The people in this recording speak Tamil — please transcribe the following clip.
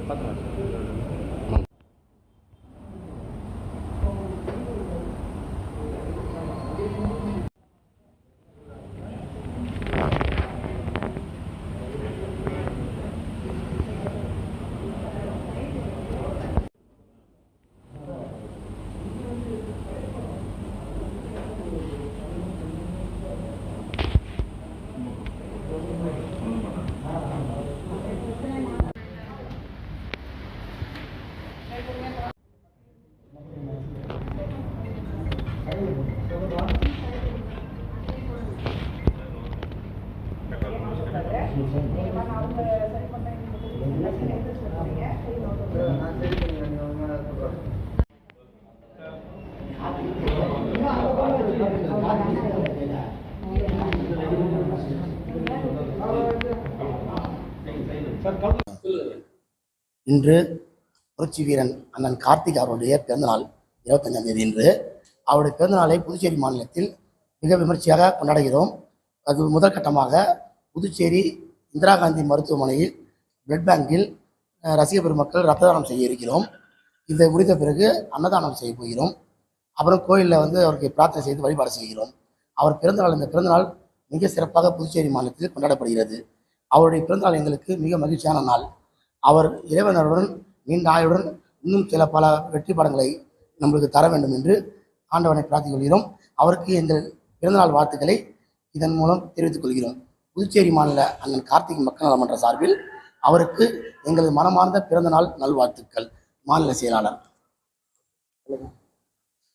இன்று புரட்சி வீரன் அண்ணன் கார்த்திக் அவருடைய பிறந்தநாள் 25ஆம் தேதி. இன்று அவருடைய பிறந்தநாளை புதுச்சேரி மாநிலத்தில் மிக விமர்சையாக கொண்டாடுகிறோம். அது முதல் கட்டமாக புதுச்சேரி இந்திரா காந்தி மருத்துவமனையில் பிளட் பேங்கில் ரசிக பெருமக்கள் ரத்த தானம் செய்ய இருக்கிறோம். இதை முடித்த பிறகு அன்னதானம் செய்ய போகிறோம். அப்புறம் கோயிலில் அவருக்கு பிரார்த்தனை செய்து வழிபாடு செய்கிறோம். அவர் பிறந்தநாள், இந்த பிறந்தநாள் மிக சிறப்பாக புதுச்சேரி மாநிலத்தில் கொண்டாடப்படுகிறது. அவருடைய பிறந்தநாள் எங்களுக்கு மிக மகிழ்ச்சியான நாள். அவர் இறைவனருடன் நீண்ட ஆயுடன் இன்னும் சில பல வெற்றி படங்களை நம்மளுக்கு தர வேண்டும் என்று ஆண்டவனை பிரார்த்திக் கொள்கிறோம். அவருக்கு எங்கள் பிறந்தநாள் வாழ்த்துக்களை இதன் மூலம் தெரிவித்துக் கொள்கிறோம். புதுச்சேரி மாநில அண்ணன் கார்த்திக் மக்கள் நலமன்ற சார்பில் அவருக்கு எங்களது மனமார்ந்த பிறந்தநாள் நல்வாழ்த்துக்கள். மாநில செயலாளர்.